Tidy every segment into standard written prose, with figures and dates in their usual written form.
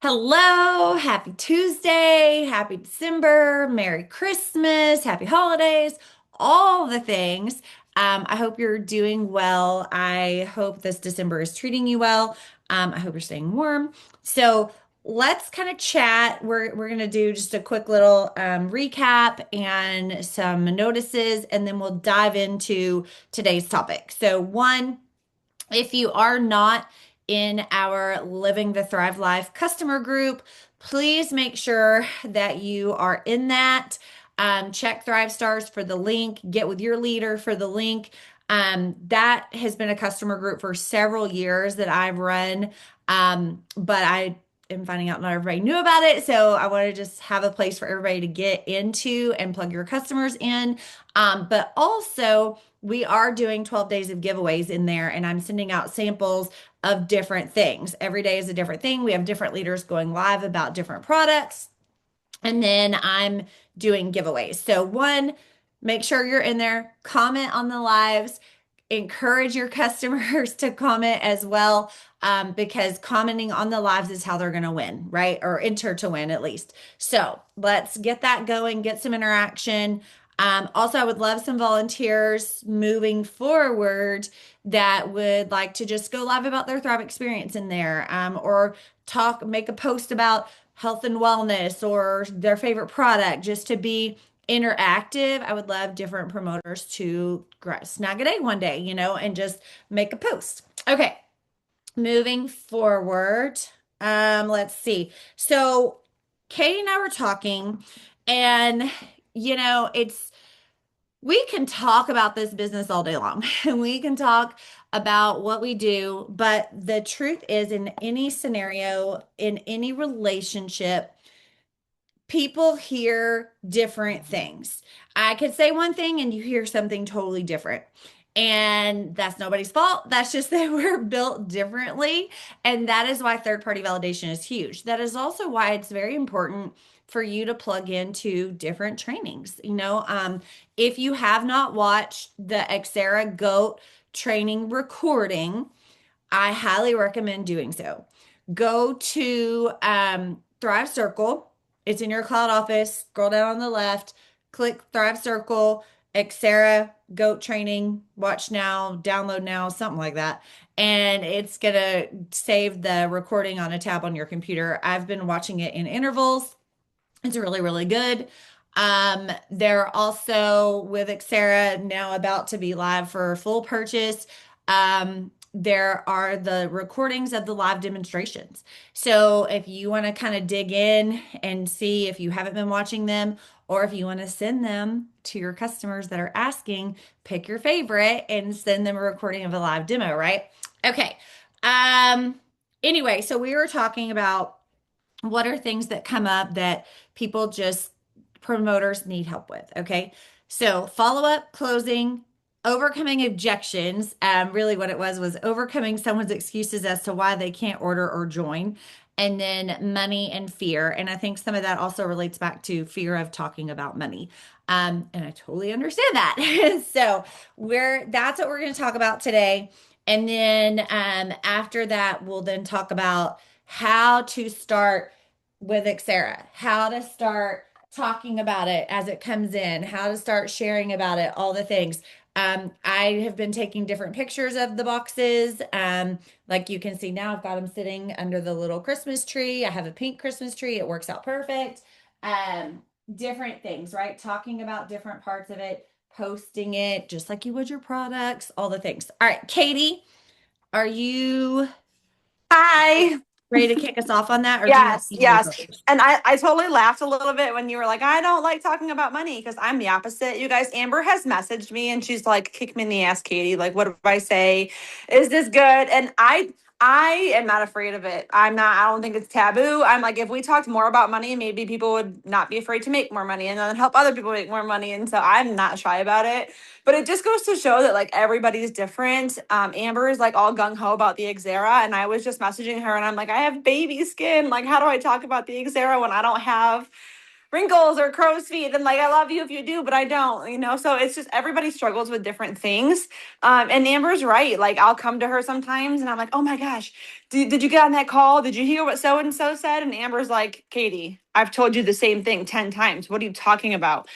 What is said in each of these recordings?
Hello, happy Tuesday, happy December, Merry Christmas, happy holidays, all the things. I hope you're doing well. I hope this December is treating you well. I hope you're staying warm. So let's kind of chat. We're gonna do just a quick little recap and some notices, and then we'll dive into today's topic. So one. If you are not in our Living the Thrive Life customer group, please make sure that you are in that. Check Thrive Stars for the link, get with your leader for the link. That has been a customer group for several years that I've run, but I am finding out not everybody knew about it. So I want to just have a place for everybody to get into and plug your customers in. But also, we are doing 12 days of giveaways in there, and I'm sending out samples of different things. Every day is a different thing. We have different leaders going live about different products, and then I'm doing giveaways. So, one, make sure you're in there, comment on the lives, encourage your customers to comment as well, because commenting on the lives is how they're going to win, right? Or enter to win at least. So let's get that going, get some interaction. Also, I would love some volunteers moving forward that would like to just go live about their Thrive experience in there, or make a post about health and wellness or their favorite product, just to be interactive. I would love different promoters to snag a day one day, and just make a post. Okay, moving forward. Let's see. So Katie and I were talking, and it's we can talk about this business all day long. And we can talk about what we do, but the truth is, in any scenario, in any relationship, people hear different things. I could say one thing and you hear something totally different. And that's nobody's fault. That's just that we're built differently. And that is why third party validation is huge. That is also why it's very important for you to plug into different trainings. If you have not watched the Xera Goat training recording, I highly recommend doing so. Go to Thrive Circle. It's in your cloud office. Scroll down on the left, click Thrive Circle, Xera, Goat Training, watch now, download now, something like that. And it's going to save the recording on a tab on your computer. I've been watching it in intervals. It's really, really good. They're also with Xera now about to be live for full purchase. There are the recordings of the live demonstrations. So if you want to kind of dig in and see if you haven't been watching them, or if you want to send them to your customers that are asking, pick your favorite and send them a recording of a live demo, right? Okay. Um, anyway, so we were talking about what are things that come up that people just promoters need help with. Okay. So follow up, closing, overcoming objections. Really what it was overcoming someone's excuses as to why they can't order or join. And then money and fear. And I think some of that also relates back to fear of talking about money. And I totally understand that. So that's what we're going to talk about today. And then after that, we'll then talk about how to start with Xera, how to start talking about it as it comes in, how to start sharing about it, all the things. I have been taking different pictures of the boxes. Like you can see now, I've got them sitting under the little Christmas tree. I have a pink Christmas tree. It works out perfect. Different things, right? Talking about different parts of it, posting it just like you would your products, all the things. All right, Katie, are you Hi. ready to kick us off on that, or do you want Yes, me to go yes. first? And I totally laughed a little bit when you were like, I don't like talking about money because I'm the opposite. You guys, Amber has messaged me and she's like, kick me in the ass, Katie. Like, what do I say? Is this good? And I am not afraid of it. I don't think it's taboo. I'm like, if we talked more about money, maybe people would not be afraid to make more money and then help other people make more money. And so I'm not shy about it. But it just goes to show that like everybody's different. Amber is like all gung ho about the Xera, and I was just messaging her, and I'm like, I have baby skin. Like, how do I talk about the Xera when I don't have wrinkles or crow's feet. And like, I love you if you do, but I don't, So it's just everybody struggles with different things. And Amber's right. Like, I'll come to her sometimes and I'm like, oh my gosh, did you get on that call? Did you hear what so and so said? And Amber's like, Katie, I've told you the same thing 10 times. What are you talking about?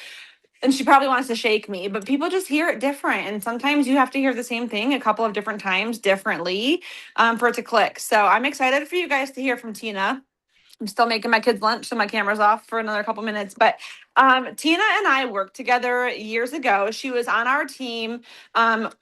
And she probably wants to shake me, but people just hear it different. And sometimes you have to hear the same thing a couple of different times differently for it to click. So I'm excited for you guys to hear from Teena. I'm still making my kids lunch, so my camera's off for another couple minutes. But Teena and I worked together years ago. She was on our team.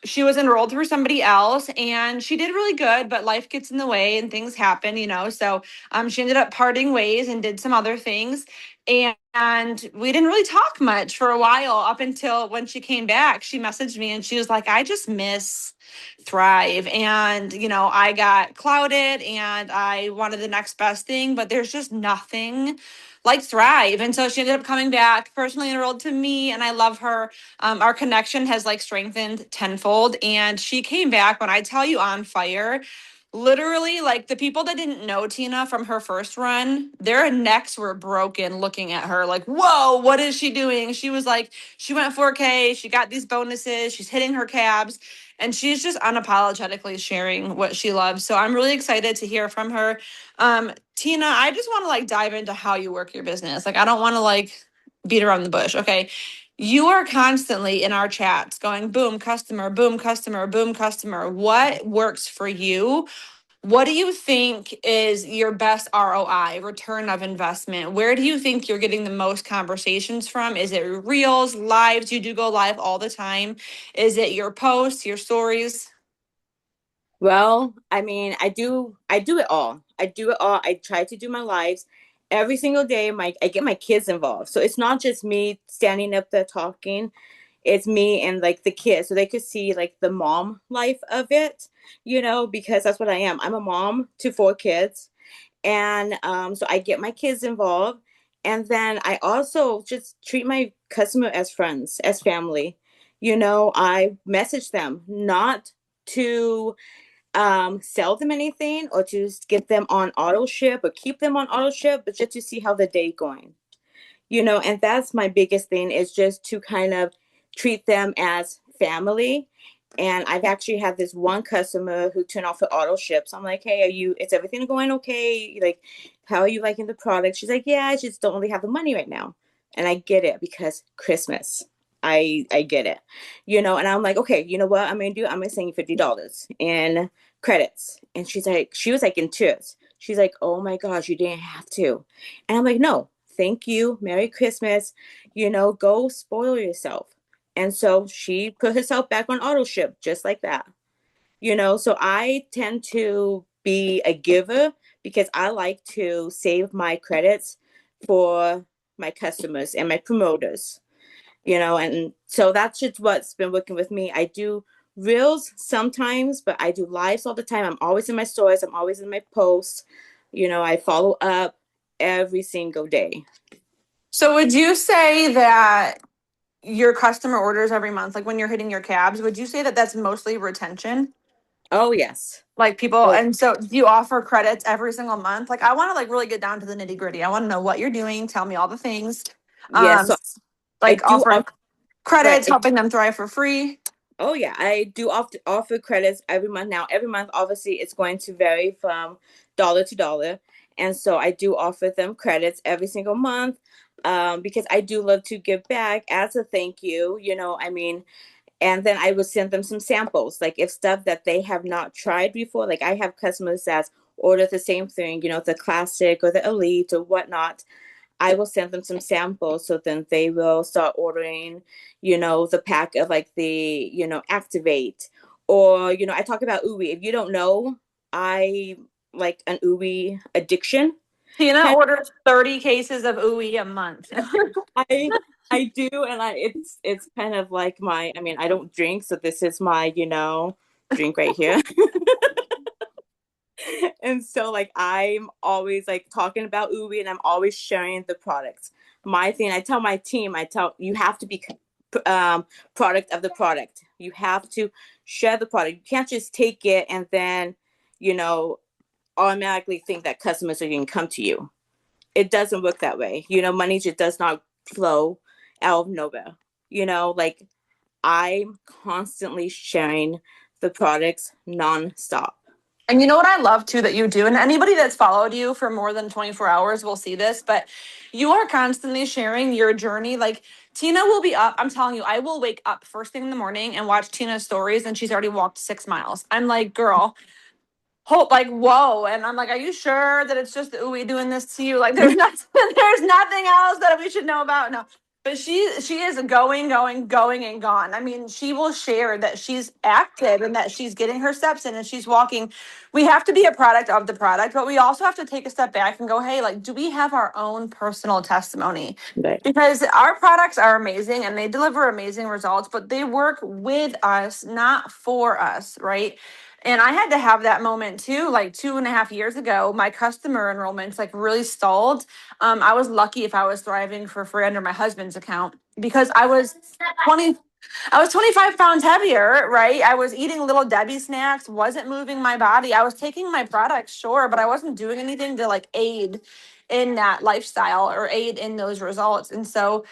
She was enrolled through somebody else, and she did really good. But life gets in the way, and things happen. So she ended up parting ways and did some other things. And we didn't really talk much for a while up until when she came back. She messaged me and she was like, I just miss Thrive. And, I got clouded and I wanted the next best thing, but there's just nothing like Thrive. And so she ended up coming back, personally enrolled to me, and I love her. Our connection has like strengthened tenfold. And she came back, when I tell you, on fire. Literally, like the people that didn't know Teena from her first run, their necks were broken looking at her, like, whoa, what is she doing? She was like, she went 4K, she got these bonuses, she's hitting her cabs, and she's just unapologetically sharing what she loves. So I'm really excited to hear from her. Teena, I just want to like dive into how you work your business. Like, I don't want to like beat around the bush. Okay. You are constantly in our chats going boom, customer, boom, customer, boom, customer. What works for you? What do you think is your best ROI, return of investment? Where do you think you're getting the most conversations from? Is it reels, lives? You do go live all the time. Is it your posts, your stories? Well, I mean, I do it all. I do it all. I try to do my lives every single day. I get my kids involved. So it's not just me standing up there talking. It's me and like the kids so they could see like the mom life of it, because that's what I am. I'm a mom to four kids. And so I get my kids involved. And then I also just treat my customer as friends, as family. I message them not to sell them anything or to get them on auto ship or keep them on auto ship, but just to see how the day going. And that's my biggest thing is just to kind of treat them as family. And I've actually had this one customer who turned off the auto ships. I'm like, hey, is everything going okay? Like, how are you liking the product? She's like, yeah, I just don't really have the money right now. And I get it because Christmas. I get it. And I'm like, okay, you know what I'm gonna do? I'm gonna send you $50 in credits. And she was like in tears. She's like, oh my gosh, you didn't have to. And I'm like, no, thank you. Merry Christmas. Go spoil yourself. And so she put herself back on auto ship just like that. So I tend to be a giver because I like to save my credits for my customers and my promoters, and so that's just what's been working with me. I do reels sometimes, but I do lives all the time. I'm always in my stories, I'm always in my posts. I follow up every single day. So would you say that your customer orders every month, like when you're hitting your cabs, would you say that that's mostly retention? Oh yes. Like people, Oh and so do you offer credits every single month? Like I want to like really get down to the nitty gritty. I want to know what you're doing. Tell me all the things. yes. Um, So I like do offering offer, right. credits, helping them thrive for free. Oh yeah, I do offer credits every month. Now, every month, obviously, it's going to vary from dollar to dollar, and so I do offer them credits every single month, because I do love to give back as a thank you. I mean, and then I will send them some samples, like if stuff that they have not tried before. Like I have customers that order the same thing, the classic or the elite or whatnot. I will send them some samples so then they will start ordering, the pack of like the, Activate. Or, I talk about Uwi. If you don't know, I like an Uwi addiction. Tina Kind orders 30 cases of ooey a month. I I do, and it's kind of like I mean, I don't drink, so this is my, drink right here. And so like I'm always like talking about Ubi and I'm always sharing the products. My thing, I tell my team, I tell you have to be product of the product. You have to share the product. You can't just take it and then, you know, automatically think that customers are going to come to you. it doesn't work that way. Money just does not flow out of nowhere. Like I'm constantly sharing the products nonstop. And you know what I love too that you do, and anybody that's followed you for more than 24 hours will see this, but you are constantly sharing your journey. Like Teena will be up. I'm telling you, I will wake up first thing in the morning and watch Teena's stories, and she's already walked 6 miles. I'm like, girl, hope like whoa, and I'm like, are you sure that it's just we doing this to you? Like there's not there's nothing else that we should know about? No, but she is going and gone. I mean, she will share that she's active and that she's getting her steps in and she's walking. We have to be a product of the product, but we also have to take a step back and go, hey, like, do we have our own personal testimony? Right. Because our products are amazing and they deliver amazing results, but they work with us, not for us, right? And I had to have that moment too, like 2.5 years ago. My customer enrollments like really stalled. I was lucky if I was thriving for free under my husband's account because 20, I was 25 pounds heavier, right? I was eating little Debbie snacks, wasn't moving my body. I was taking my products, sure, but I wasn't doing anything to like aid in that lifestyle or aid in those results. And so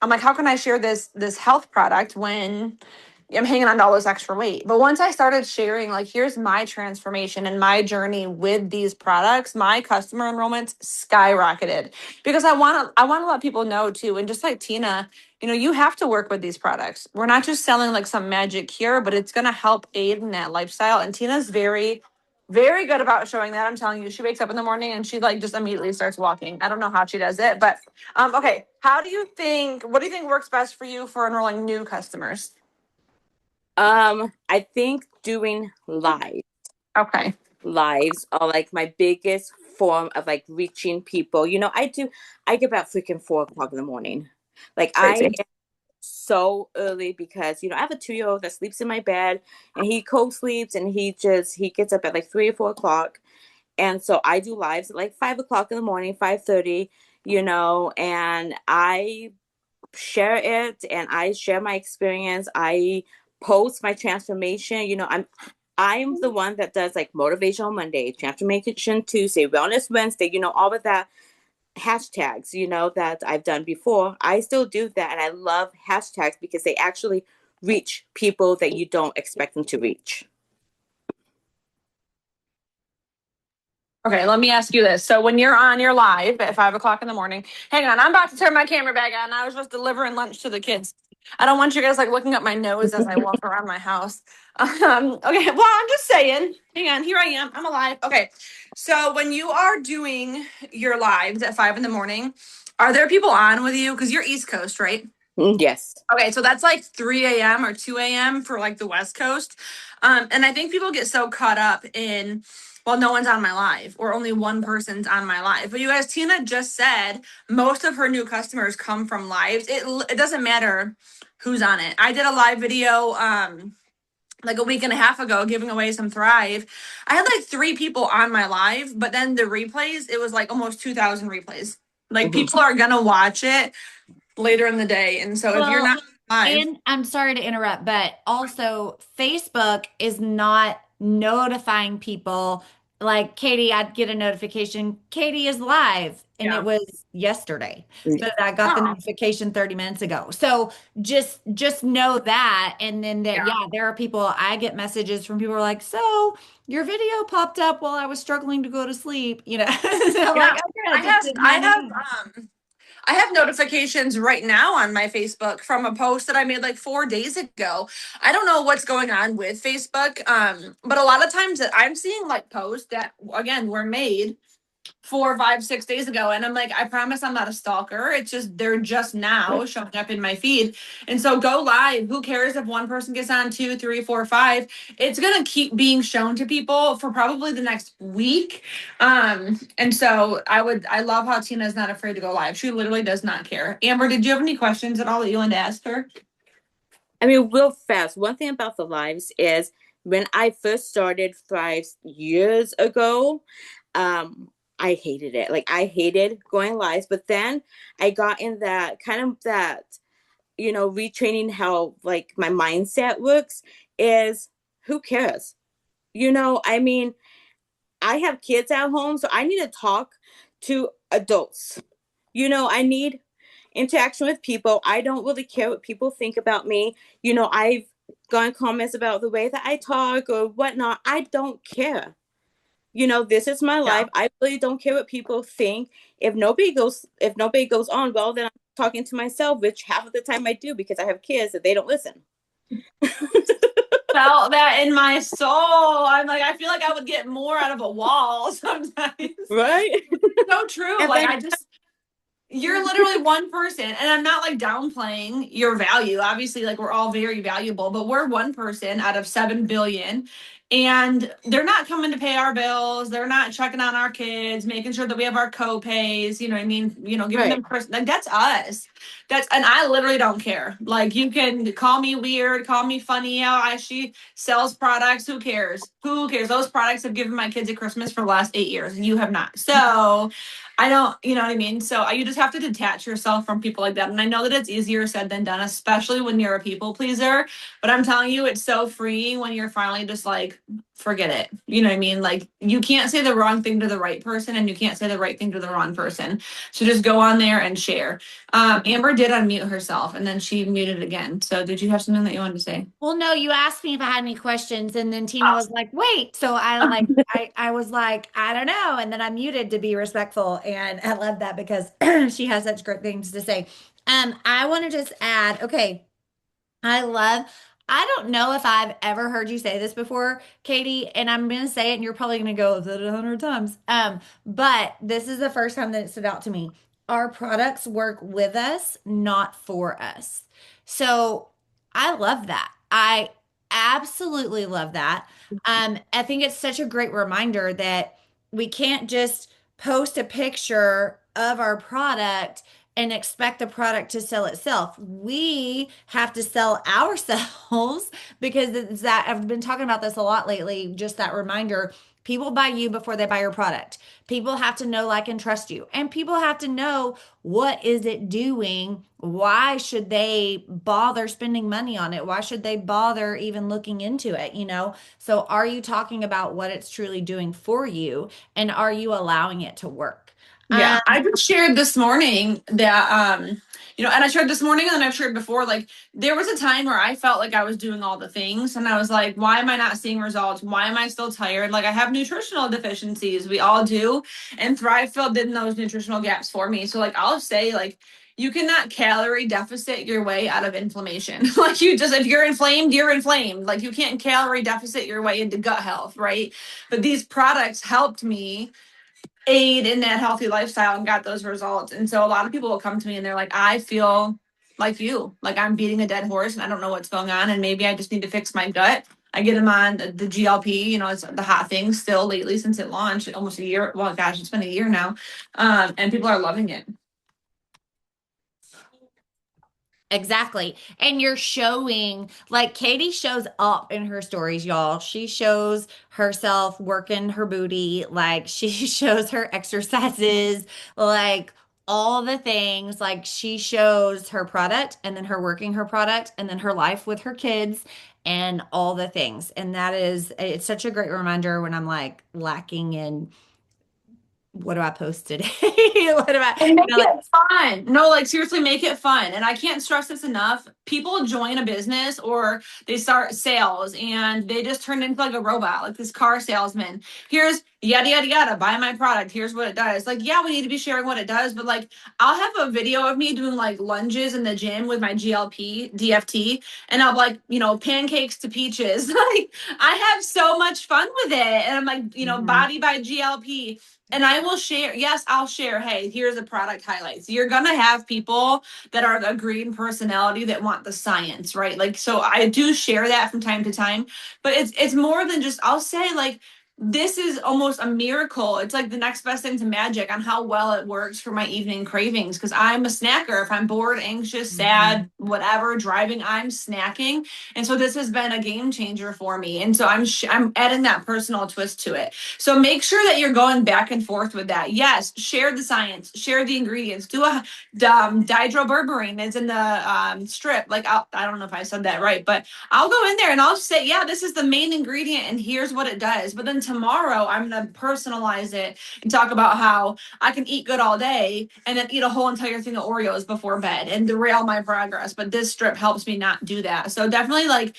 I'm like, how can I share this health product when I'm hanging on to all this extra weight? But once I started sharing, like, here's my transformation and my journey with these products, my customer enrollments skyrocketed because I want to let people know too. And just like Teena, you have to work with these products. We're not just selling like some magic cure, but it's going to help aid in that lifestyle. And Teena's very, very good about showing that. I'm telling you, she wakes up in the morning and she like just immediately starts walking. I don't know how she does it, but okay. What do you think works best for you for enrolling new customers? I think doing Okay. lives are like my biggest form of like reaching people. I get about freaking 4 o'clock in the morning. Like I Crazy. get so early because I have a 2-year-old that sleeps in my bed and he co-sleeps and he gets up at like 3 or 4 o'clock. And so I do lives at like 5 o'clock in the morning, 5:30, and I share it and I share my experience. I post my transformation. I'm the one that does like motivational Monday, transformation Tuesday, wellness Wednesday, all of that hashtags, that I've done before. I still do that and I love hashtags because they actually reach people that you don't expect them to reach. Okay, let me ask you this. So when you're on your live at 5 o'clock in the morning, hang on, I'm about to turn my camera back on. I was just delivering lunch to the kids. I don't want you guys like looking up my nose as I walk around my house. Okay, well, I'm just saying. Hang on, here I am. I'm alive. Okay, so when you are doing your lives at 5 in the morning, are there people on with you? Because you're East Coast, right? Yes. Okay, so that's like 3 a.m. or 2 a.m. for like the West Coast. And I think people get so caught up in, well, no one's on my live or only one person's on my live. But you guys, Teena just said most of her new customers come from lives. It doesn't matter who's on it. I did a live video like a week and a half ago giving away some Thrive. I had like 3 people on my live, but then the replays, it was like almost 2,000 replays. Like people are gonna watch it later in the day. And so if you're Well, not live, and I'm sorry to interrupt, but also Facebook is not notifying people. Like Katie, I'd get a notification, Katie is live, and it yeah. was yesterday. But I got the Oh, notification 30 minutes ago. So just know that. And then that, yeah. yeah, there are people, I get messages from people who are like, so your video popped up while I was struggling to go to sleep, So I'm like, Yeah. okay, I it just have didn't I my have name. I have notifications right now on my Facebook from a post that I made like 4 days ago. I don't know what's going on with Facebook. But a lot of times that I'm seeing like posts that again were made 4, 5, 6 days ago. And I'm like, I promise I'm not a stalker. It's just they're just now showing up in my feed. And so go live. Who cares if one person gets on, two, three, four, five? It's gonna keep being shown to people for probably the next week. And so I love how Tina is not afraid to go live. She literally does not care. Amber, did you have any questions at all that you wanted to ask her? I mean, real fast. One thing about the lives is when I first started Thrive years ago, I hated it. Like I hated going lives, but then I got in that kind of that, retraining how like my mindset works is who cares? I mean, I have kids at home, so I need to talk to adults. I need interaction with people. I don't really care what people think about me. I've gotten comments about the way that I talk or whatnot. I don't care. This is my Yeah. life. I really don't care what people think. If nobody goes on, well, then I'm talking to myself, which half of the time I do because I have kids that they don't listen. Felt that in my soul. I'm like, I feel like I would get more out of a wall sometimes. Right? So true. And Like then I just you're literally one person, and I'm not like downplaying your value. Obviously, like we're all very valuable, but we're one person out of 7 billion. And they're not coming to pay our bills. They're not checking on our kids, making sure that we have our co-pays, you know what I mean? Giving right. them like that's us. And I literally don't care. Like you can call me weird, call me funny. She sells products. Who cares? Who cares? Those products have given my kids at Christmas for the last 8 years, and you have not. So I don't, you know what I mean? So you just have to detach yourself from people like that. And I know that it's easier said than done, especially when you're a people pleaser. But I'm telling you, it's so freeing when you're finally just like, forget it. You know what I mean? Like you can't say the wrong thing to the right person and you can't say the right thing to the wrong person. So just go on there and share. Amber did unmute herself and then she muted again. So did you have something that you wanted to say? Well, no, you asked me if I had any questions, and then Teena Oh. was like, "Wait." So I was like, "I don't know," and then I muted to be respectful, and I love that because she has such great things to say. I want to just add, okay, I love. I don't know if I've ever heard you say this before, Katie, and I'm gonna say it, and you're probably gonna go, "I've said it 100 times." But this is the first time that it stood out to me. Our products work with us, not for us. So I love that. I absolutely love that. I think it's such a great reminder that we can't just post a picture of our product and expect the product to sell itself. We have to sell ourselves because it's that I've been talking about this a lot lately, just that reminder. People buy you before they buy your product. People have to know, like, and trust you. And people have to know what is it doing? Why should they bother spending money on it? Why should they bother even looking into it, So are you talking about what it's truly doing for you? And are you allowing it to work? Yeah, I just shared this morning that and I shared this morning and then I've shared before, like there was a time where I felt like I was doing all the things and I was like, why am I not seeing results? Why am I still tired? Like I have nutritional deficiencies. We all do. And Thrive filled in those nutritional gaps for me. So like I'll say like you cannot calorie deficit your way out of inflammation. Like you just if you're inflamed, you're inflamed. Like you can't calorie deficit your way into gut health, right? But these products helped me aid in that healthy lifestyle and got those results. And so a lot of people will come to me and they're like, I feel like you, like I'm beating a dead horse and I don't know what's going on. And maybe I just need to fix my gut. I get them on the GLP, it's the hot thing still lately since it launched almost a year. Well, gosh, it's been a year now. And people are loving it. Exactly. And you're showing, like Katie shows up in her stories, y'all. She shows herself working her booty, like she shows her exercises, like all the things. Like she shows her product and then her working her product and then her life with her kids and all the things. And it's such a great reminder when I'm like lacking in what do I post today? What do I, And make like, it fun. No, like seriously, make it fun. And I can't stress this enough. People join a business or they start sales and they just turn into like a robot, like this car salesman. Here's yada yada yada, buy my product. Here's what it does. Like, yeah, we need to be sharing what it does, but like I'll have a video of me doing like lunges in the gym with my GLP, DFT, and I'll like, pancakes to peaches. Like I have so much fun with it. And I'm like, body by GLP. And I will share, yes, I'll share, hey, here's the product highlights. You're going to have people that are a green personality that want the science, right? Like, so I do share that from time to time, but it's more than just, I'll say like, this is almost a miracle. It's like the next best thing to magic on how well it works for my evening cravings. Cause I'm a snacker. If I'm bored, anxious, sad, whatever, driving, I'm snacking. And so this has been a game changer for me. And so I'm adding that personal twist to it. So make sure that you're going back and forth with that. Yes, share the science, share the ingredients, do a dihydroberberine that's in the strip. Like I don't know if I said that right, but I'll go in there and I'll say, yeah, this is the main ingredient and here's what it does. But then tomorrow I'm going to personalize it and talk about how I can eat good all day and then eat a whole entire thing of Oreos before bed and derail my progress. But this strip helps me not do that. So definitely like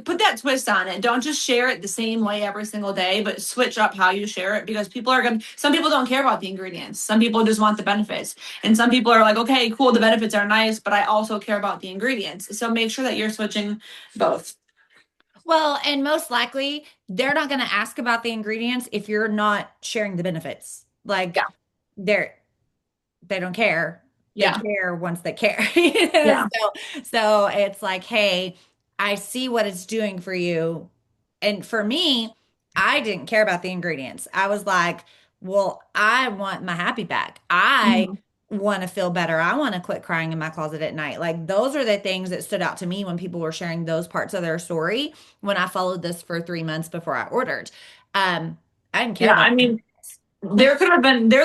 put that twist on it. Don't just share it the same way every single day, but switch up how you share it because some people don't care about the ingredients. Some people just want the benefits. And some people are like, okay, cool, the benefits are nice, but I also care about the ingredients. So make sure that you're switching both. Well, and most likely they're not going to ask about the ingredients if you're not sharing the benefits. Like Yeah. they're they don't care. They Yeah. care once they care. Yeah. So it's like, hey, I see what it's doing for you. And for me, I didn't care about the ingredients. I was like, well, I want my happy back. I Mhm. want to feel better. I want to quit crying in my closet at night. Like those are the things that stood out to me when people were sharing those parts of their story when I followed this for 3 months before I ordered. Um, I didn't care Yeah. about I the mean, ingredients. there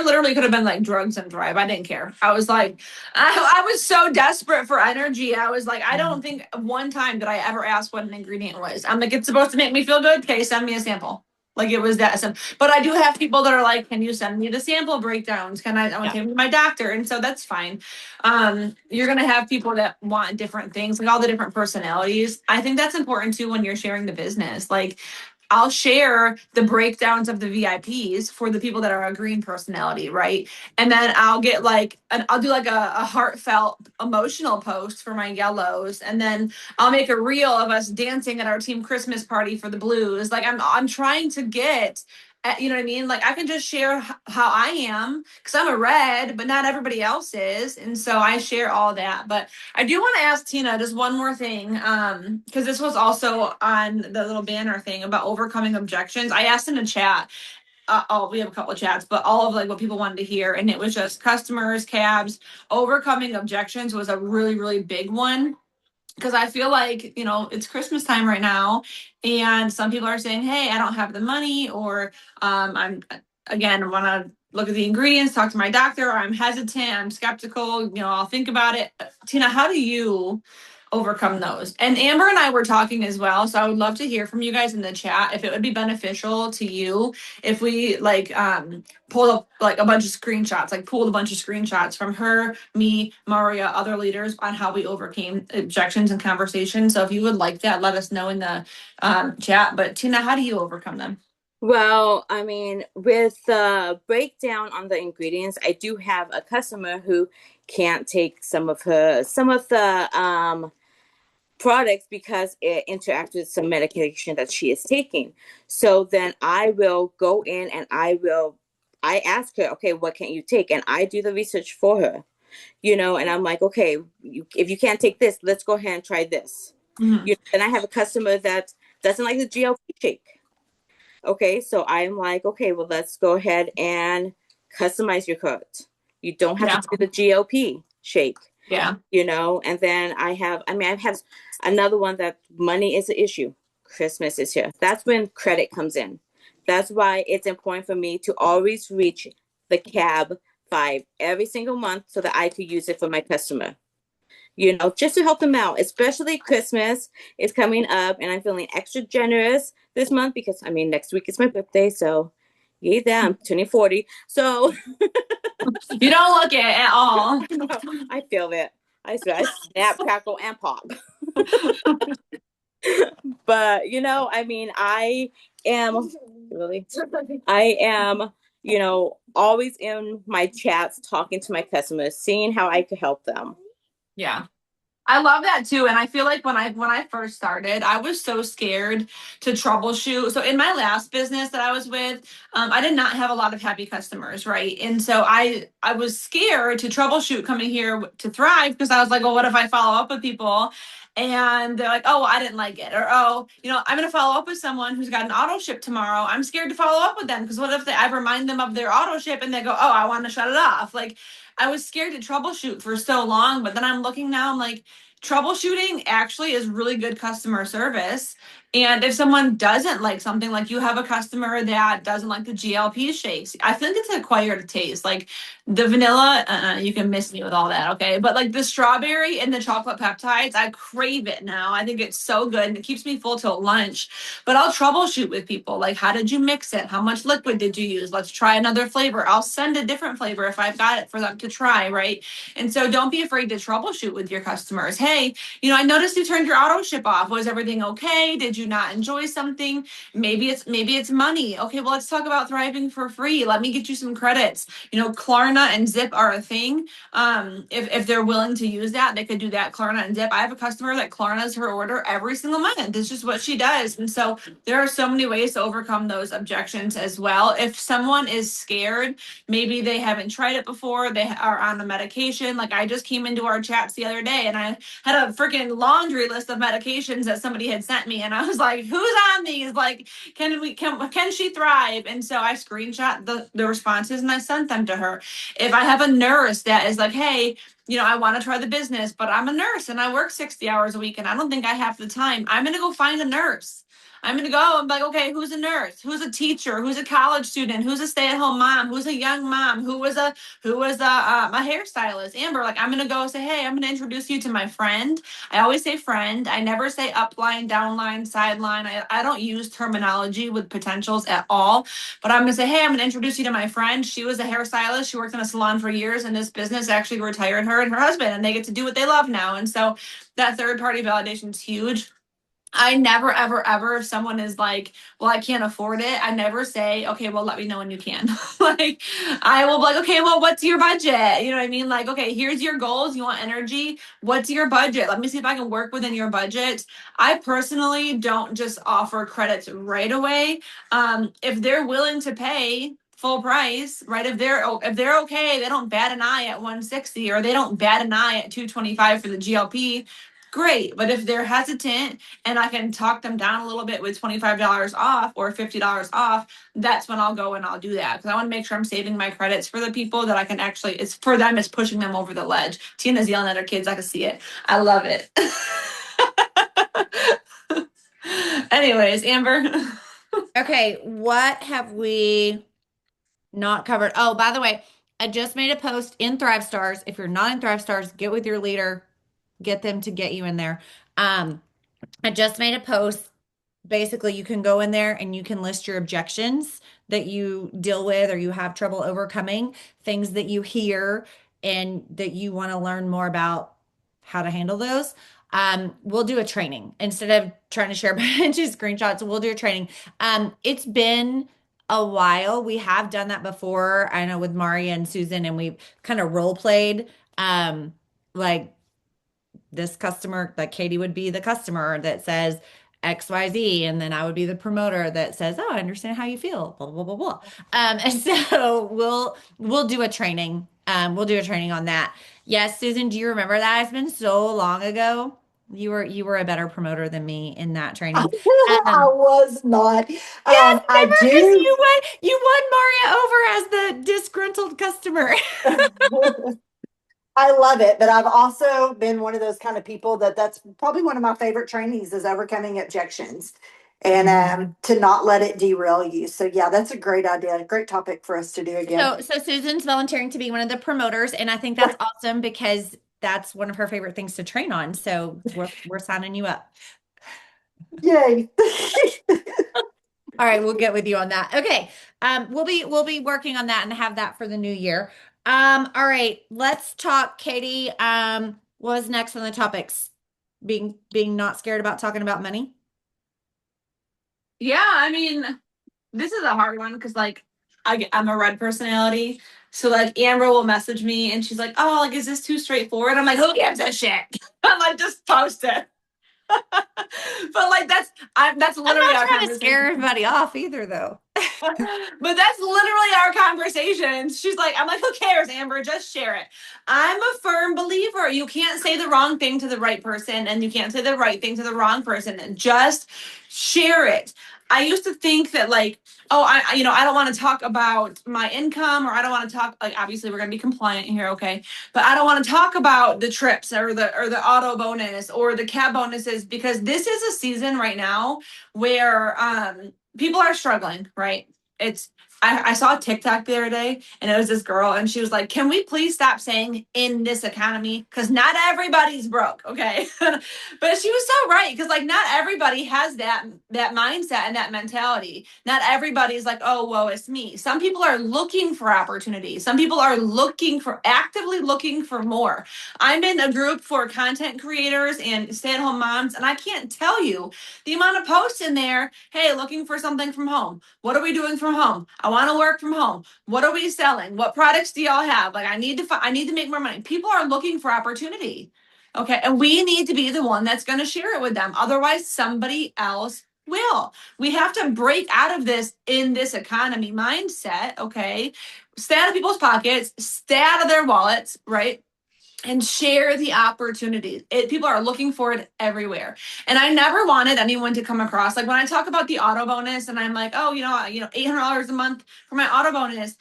literally could have been like drugs and drive. I didn't care. I was like, I was so desperate for energy. I was like, I don't think one time did I ever ask what an ingredient was. I'm like, it's supposed to make me feel good. Okay, send me a sample. Like it was that simple. But I do have people that are like, can you send me the sample breakdowns? I want to Yeah. take them to my doctor. And so that's fine. You're going to have people that want different things, like all the different personalities. I think that's important too when you're sharing the business. Like I'll share the breakdowns of the VIPs for the people that are a green personality, right? And then I'll do like a heartfelt emotional post for my yellows. And then I'll make a reel of us dancing at our team Christmas party for the blues. Like I'm trying to get you know what I mean? Like I can just share how I am because I'm a red, but not everybody else is. And so I share all that. But I do want to ask Teena just one more thing, because this was also on the little banner thing about overcoming objections. I asked in the chat. We have a couple of chats, but all of like what people wanted to hear, and it was just customers, cabs, overcoming objections was a really, really big one because I feel like, it's Christmas time right now, and some people are saying, hey, I don't have the money, or I'm, again, want to look at the ingredients, talk to my doctor, or I'm hesitant, I'm skeptical, I'll think about it. Teena, how do you overcome those? And Amber and I were talking as well, so I would love to hear from you guys in the chat if it would be beneficial to you if we like pulled up like a bunch of screenshots, like pulled a bunch of screenshots from her, me, Maria, other leaders on how we overcame objections and conversations. So if you would like that, let us know in the chat. But Teena, how do you overcome them? Well, I mean, with the breakdown on the ingredients, I do have a customer who can't take some of the products because it interacts with some medication that she is taking. So then I will go in and I ask her, okay, what can you take? And I do the research for her, and I'm like, okay, if you can't take this, let's go ahead and try this. Mhm. Then I have a customer that doesn't like the GLP shake. Okay, so I'm like, okay, well, let's go ahead and customize your cart. You don't have Yeah. to do the GLP shake, Yeah. and then I have another one that money is an issue. Christmas is here. That's when credit comes in. That's why it's important for me to always reach the cab 5 every single month so that I could use it for my customer. Just to help them out, especially Christmas is coming up and I'm feeling extra generous this month because, next week is my birthday. So, yeah, I'm turning 40. So, You don't look it at all. I feel that. I swear, I snap, crackle, and pop. But, I am really, I am, always in my chats talking to my customers, seeing how I could help them. Yeah. I love that too. And I feel like when I first started, I was so scared to troubleshoot. So in my last business that I was with, I did not have a lot of happy customers, right? And so I was scared to troubleshoot coming here to Thrive because I was like, well, what if I follow up with people and they're like, oh, well, I didn't like it, or oh, I'm going to follow up with someone who's got an auto ship tomorrow. I'm scared to follow up with them because what if I remind them of their auto ship and they go, oh, I want to shut it off? Like I was scared to troubleshoot for so long, but then I'm looking now, I'm like, troubleshooting actually is really good customer service. And if someone doesn't like something, like you have a customer that doesn't like the GLP shakes, I think it's an acquired taste. Like the vanilla, you can miss me with all that, okay? But like the strawberry and the chocolate peptides, I crave it now. I think it's so good and it keeps me full till lunch. But I'll troubleshoot with people. Like, how did you mix it? How much liquid did you use? Let's try another flavor. I'll send a different flavor if I've got it for them to try, right? And so don't be afraid to troubleshoot with your customers. Hey, I noticed you turned your auto ship off. Was everything okay? Did you not enjoy something? Maybe it's money. Okay, well, let's talk about thriving for free. Let me get you some credits. Klarna and Zip are a thing. If they're willing to use that, they could do that. Klarna and Zip. I have a customer that Klarna's her order every single month. It's just what she does. And so there are so many ways to overcome those objections as well. If someone is scared, maybe they haven't tried it before, they are on a medication. Like I just came into our chats the other day and I had a freaking laundry list of medications that somebody had sent me. And I was like, who's on these? Like, can she thrive? And so I screenshot the responses and I sent them to her. If I have a nurse that is like, hey, I want to try the business, but I'm a nurse and I work 60 hours a week and I don't think I have the time. I'm going to go find a nurse. I'm going to go and be like, okay, who's a nurse? Who's a teacher? Who's a college student? Who's a stay-at-home mom? Who's a young mom? Who was a hairstylist? Amber, like I'm going to go say, hey, I'm going to introduce you to my friend. I always say friend. I never say upline, downline, sideline. I don't use terminology with potentials at all. But I'm going to say, hey, I'm going to introduce you to my friend. She was a hairstylist. She worked in a salon for years, and this business actually retired her and her husband, and they get to do what they love now. And so that third-party validation is huge. I never, ever, ever, if someone is like, well, I can't afford it, I never say, okay, well, let me know when you can. Like, I will be like, okay, well, what's your budget? You know what I mean? Like, okay, here's your goals. You want energy? What's your budget? Let me see if I can work within your budget. I personally don't just offer credits right away. If they're willing to pay full price, right? If they're okay, they don't bat an eye at 160 or they don't bat an eye at 225 for the GLP. Great. But if they're hesitant and I can talk them down a little bit with $25 off or $50 off, that's when I'll go and I'll do that. Because I want to make sure I'm saving my credits for the people that I can actually, it's for them, it's pushing them over the ledge. Tina's yelling at her kids. I can see it. I love it. Anyways, Amber. Okay, what have we not covered? Oh, by the way, I just made a post in Thrive Stars. If you're not in Thrive Stars, get with your leader, get them to get you in there. I just made a post. Basically, you can go in there and you can list your objections that you deal with or you have trouble overcoming, things that you hear and that you want to learn more about how to handle those. We'll do a training instead of trying to share a bunch of screenshots. We'll do a training. It's been a while. We have done that before. I know with Mari and Susan, and we've kind of role played. Like this customer, like Katie would be the customer that says XYZ, and then I would be the promoter that says, "Oh, I understand how you feel." Blah blah blah blah. And so we'll do a training. We'll do a training on that. Yes, Susan, do you remember that? It's been so long ago. You were a better promoter than me in that training. I Um, was not. yes, I remember because do. you won Maria over as the disgruntled customer. I love it, but I've also been one of those kind of people that's probably one of my favorite trainings is overcoming objections and to not let it derail you. So yeah, that's a great idea. Great topic for us to do again. So Susan's volunteering to be one of the promoters, and I think that's awesome because that's one of her favorite things to train on. So we're signing you up. Yay. All right, we'll get with you on that. Okay. We'll be working on that and have that for the new year. All right, let's talk, Katie. What's next on the topics? Being not scared about talking about money. Yeah, I mean, this is a hard one because like I'm a red personality. So like Amber will message me and she's like, oh, like is this too straightforward? I'm like, who gives a shit? I'm like, just post it. But like that's I'm literally not our trying to scare conversation. everybody off either, though. But that's literally our conversation. She's like, I'm like, who cares, Amber? Just share it. I'm a firm believer. You can't say the wrong thing to the right person, and you can't say the right thing to the wrong person. Just share it. I used to think that like, oh, I don't want to talk about my income, or I don't want to talk, like, obviously we're going to be compliant here, okay? But I don't want to talk about the trips or the auto bonus or the cab bonuses, because this is a season right now where people are struggling, right? It's I saw a TikTok the other day, and it was this girl, and she was like, "Can we please stop saying in this economy? Because not everybody's broke, okay?" But she was so right, because like not everybody has that mindset and that mentality. Not everybody's like, oh, woe, it's me. Some people are looking for opportunities. Some people are actively looking for more. I'm in a group for content creators and stay-at-home moms, and I can't tell you the amount of posts in there. Hey, looking for something from home. What are we doing from home? I want to work from home. What are we selling? What products do y'all have? Like, I need to make more money. People are looking for opportunity. Okay. And we need to be the one that's going to share it with them. Otherwise, somebody else will. We have to break out of this in this economy mindset. Okay. Stay out of people's pockets, stay out of their wallets, right? And share the opportunities. People are looking for it everywhere. And I never wanted anyone to come across, like when I talk about the auto bonus and I'm like, oh, $800 a month for my auto bonus.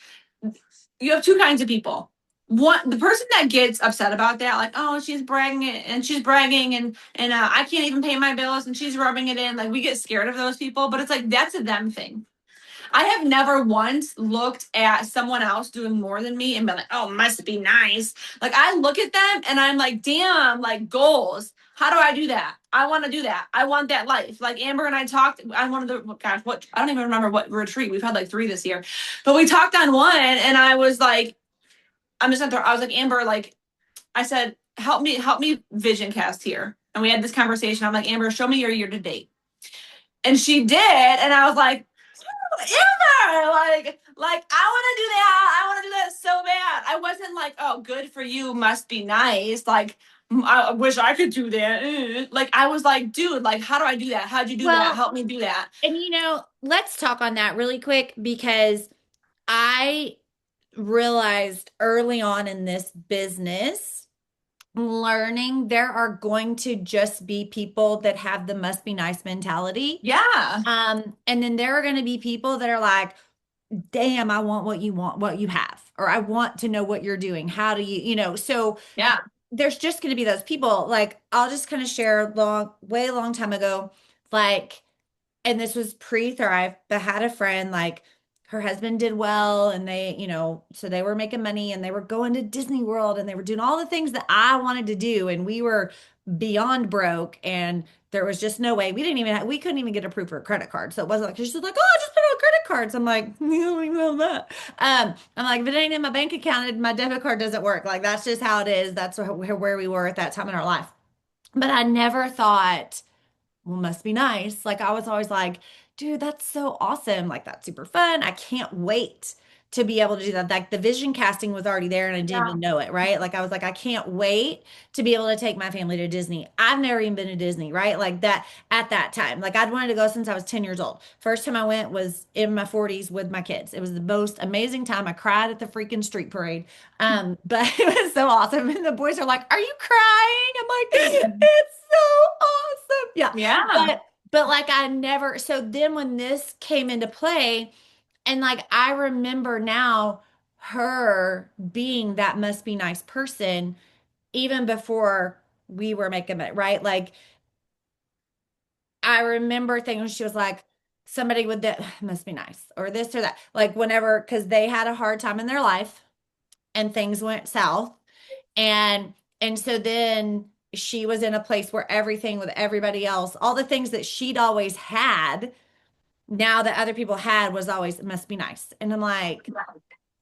You have two kinds of people. One, the person that gets upset about that, like, oh, she's bragging it and she's bragging and I can't even pay my bills and she's rubbing it in. Like, we get scared of those people, but it's like that's a them thing. I have never once looked at someone else doing more than me and been like, oh, must be nice. Like, I look at them and I'm like, damn, like, goals. How do I do that? I want to do that. I want that life. Like Amber and I talked on one of the, gosh, what, I don't even remember what retreat. We've had like 3 this year, but we talked on one and I was like, I'm just not there. I was like, Amber, like, I said, help me vision cast here. And we had this conversation. I'm like, Amber, show me your year to date. And she did. And I was like, Amber, like I want to do that. I want to do that so bad. I wasn't like, oh, good for you, must be nice. Like, I wish I could do that. Like, I was like, dude, like, how do I do that? How'd you do that? Well, Help me do that. and let's talk on that really quick because I realized early on in this business, learning there are going to just be people that have the must be nice mentality. Yeah. And then there are going to be people that are like, damn, I want, what you have, or I want to know what you're doing. How do so Yeah. there's just going to be those people. Like, I'll just kind of share way long time ago, like, and this was pre-Thrive, but had a friend, like, her husband did well and they, so they were making money and they were going to Disney World and they were doing all the things that I wanted to do. And we were beyond broke and there was just no way. We couldn't even get approved for a credit card. So it wasn't like, she's like, oh, I just put on credit cards. I'm like, you don't even know that. I'm like, if it ain't in my bank account, my debit card doesn't work. Like, that's just how it is. That's where we were at that time in our life. But I never thought, well, must be nice. Like, I was always like, dude, that's so awesome. Like, that's super fun. I can't wait to be able to do that. Like, the vision casting was already there and I didn't Yeah. even know it, right? Like, I was like, I can't wait to be able to take my family to Disney. I've never even been to Disney, right? Like, that at that time. Like, I'd wanted to go since I was 10 years old. First time I went was in my 40s with my kids. It was the most amazing time. I cried at the freaking street parade. But it was so awesome. And the boys are like, are you crying? I'm like, it's so awesome. Yeah. Yeah. But like, I never, so then when this came into play, and like, I remember now her being that must be nice person even before we were making it, right? Like, I remember thinking she was like, somebody with that must be nice, or this or that. Like, whenever, because they had a hard time in their life and things went south. And so then she was in a place where everything with everybody else, all the things that she'd always had, now that other people had, was always, it must be nice. And I'm like,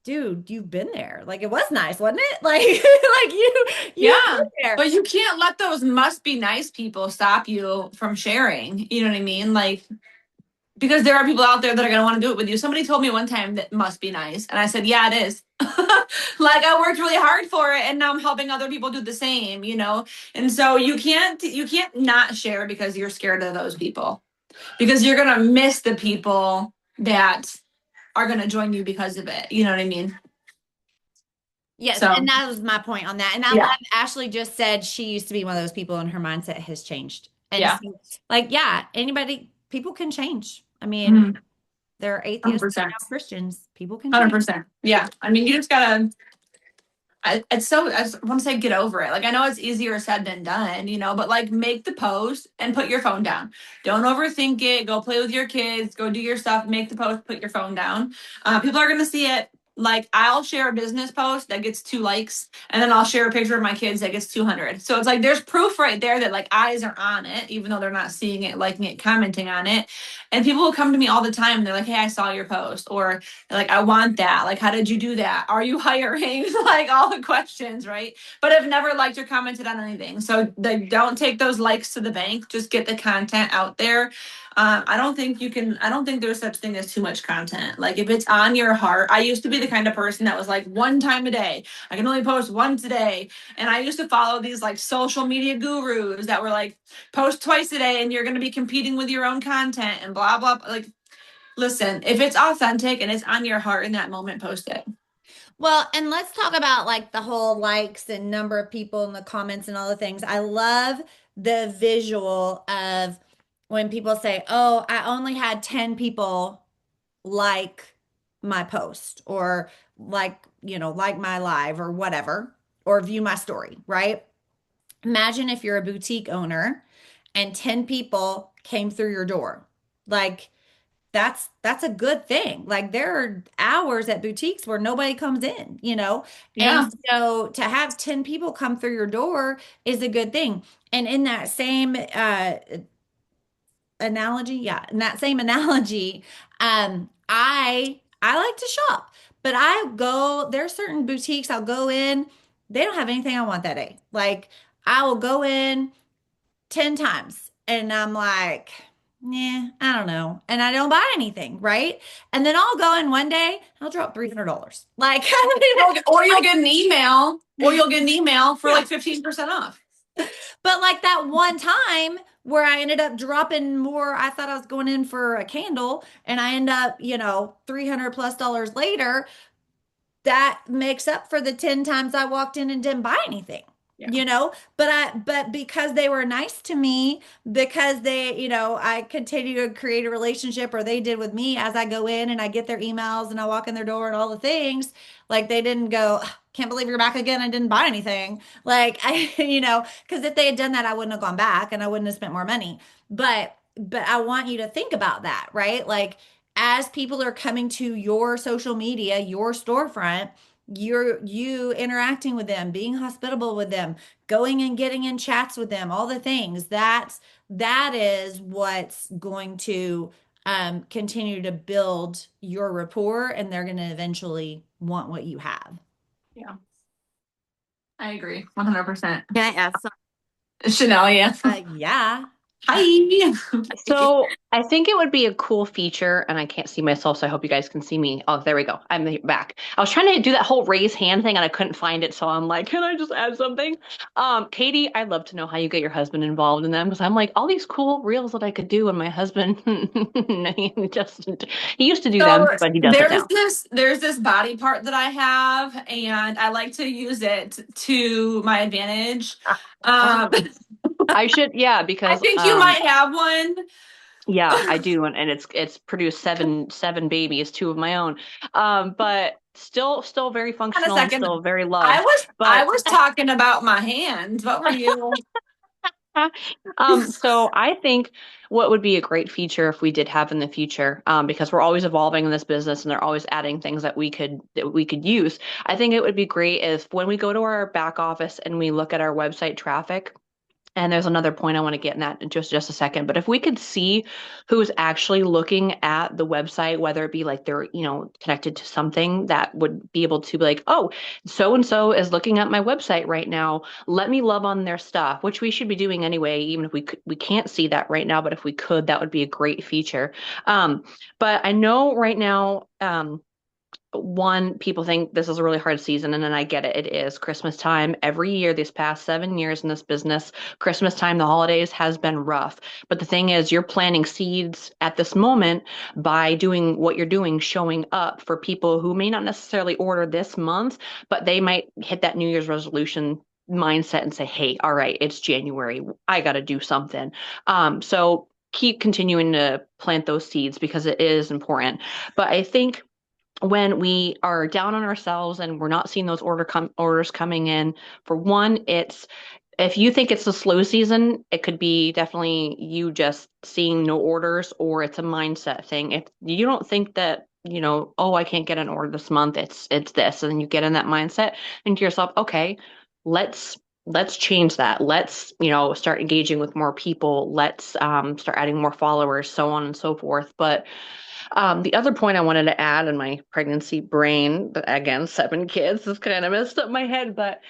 dude, you've been there. Like, it was nice, wasn't it? Like, like you've Yeah. been there. But you can't let those must be nice people stop you from sharing. You know what I mean? Like, because there are people out there that are going to want to do it with you. Somebody told me one time that must be nice. And I said, yeah, it is. Like, I worked really hard for it and now I'm helping other people do the same, you know? And so you can't not share because you're scared of those people, because you're going to miss the people that are going to join you because of it. You know what I mean? Yes, So, and that was my point on that. And I yeah. love Ashley just said she used to be one of those people and her mindset has changed. And Yeah. so, like, yeah, people can change. I mean, Mhm. there are atheists and 100%. now Christians. People can change. 100%. Yeah. I mean, you just gotta it's so I just want to say get over it. Like I know it's easier said than done, but like make the post and put your phone down. Don't overthink it. Go play with your kids. Go do your stuff. Make the post. Put your phone down. People are gonna see it. Like I'll share a business post that gets 2 likes, and then I'll share a picture of my kids that gets 200. So it's like there's proof right there that like eyes are on it, even though they're not seeing it, liking it, commenting on it. And people will come to me all the time. And they're like, "Hey, I saw your post," or like, I want that. Like, how did you do that? Are you hiring? Like all the questions, right? But I've never liked or commented on anything. So don't take those likes to the bank. Just get the content out there. I don't think there's such thing as too much content. Like if it's on your heart, I used to be the kind of person that was like 1 time a day. I can only post once a day. And I used to follow these like social media gurus that were like, post twice a day and you're going to be competing with your own content and blah, blah. Like, listen, if it's authentic and it's on your heart in that moment, post it. Well, and let's talk about like the whole likes and number of people in the comments and all the things. I love the visual of when people say, "Oh, I only had 10 people like my post or like my live or whatever, or view my story," right? Imagine if you're a boutique owner and 10 people came through your door. Like that's a good thing. Like there are hours at boutiques where nobody comes in, you know? And Yeah. so to have 10 people come through your door is a good thing. And in that same analogy, yeah, in that same analogy, I like to shop, but there's certain boutiques I'll go in, they don't have anything I want that day. Like I will go in 10 times. And I'm like, yeah, I don't know. And I don't buy anything, right? And then I'll go in one day, I'll drop $300. Like, Or you'll get an email, for yeah. like 15% off. But like that one time where I ended up dropping more, I thought I was going in for a candle and I end up, 300 plus dollars later, that makes up for the 10 times I walked in and didn't buy anything. Yeah. But because they were nice to me, because I continue to create a relationship, or they did with me, as I go in and I get their emails and I walk in their door and all the things, like they didn't go, "Can't believe you're back again. I didn't buy anything." Like because if they had done that, I wouldn't have gone back and I wouldn't have spent more money. But I want you to think about that, right? Like as people are coming to your social media, your storefront, you interacting with them, being hospitable with them, going and getting in chats with them, all the things. That is what's going to continue to build your rapport, and they're going to eventually want what you have. Yeah. I agree. 100%. Can I ask something? Chanel, yeah. Yeah. Hi. So I think it would be a cool feature, and I can't see myself, so I hope you guys can see me. Oh, there we go. I'm back. I was trying to do that whole raise hand thing and I couldn't find it, so I'm like, can I just add something? Katie, I'd love to know how you get your husband involved in them because I'm like, all these cool reels that I could do, and my husband he used to do them, So but he doesn't now. there's this body part that I have, and I like to use it to my advantage. Um, I should, yeah, I because think you might have one. yeah, I do, and it's produced seven babies, two of my own. But still very On a functional and second. still very I loved. was I But was talking about my hands. What were you? so I think what would be a great feature if we did have in the future, because we're always evolving in this business and they're always adding things that we could use. I think it would be great if when we go to our back office and we look at our website traffic. And there's another point I want to get in that in just a second. But if we could see who's actually looking at the website, whether it be like they're, connected to something that would be able to be like, oh, so and so is looking at my website right now. Let me love on their stuff, which we should be doing anyway, even if we can't see that right now. But if we could, that would be a great feature. But I know right now, one, people think this is a really hard season, and then I get it. It is Christmas time every year. These past 7 years in this business, Christmas time, the holidays has been rough. But the thing is, you're planting seeds at this moment by doing what you're doing, showing up for people who may not necessarily order this month, but they might hit that New Year's resolution mindset and say, hey, all right, it's January. I got to do something. So keep continuing to plant those seeds because it is important. But I think when we are down on ourselves and we're not seeing those orders coming in, for one, it's if you think it's a slow season, it could be definitely you just seeing no orders, or it's a mindset thing. If you don't think that, oh, I can't get an order this month, it's this, and then you get in that mindset, think to yourself, okay, let's change that. Let's, start engaging with more people. Let's start adding more followers, so on and so forth. But the other point I wanted to add in my pregnancy brain, again, 7 kids, this kind of messed up my head, but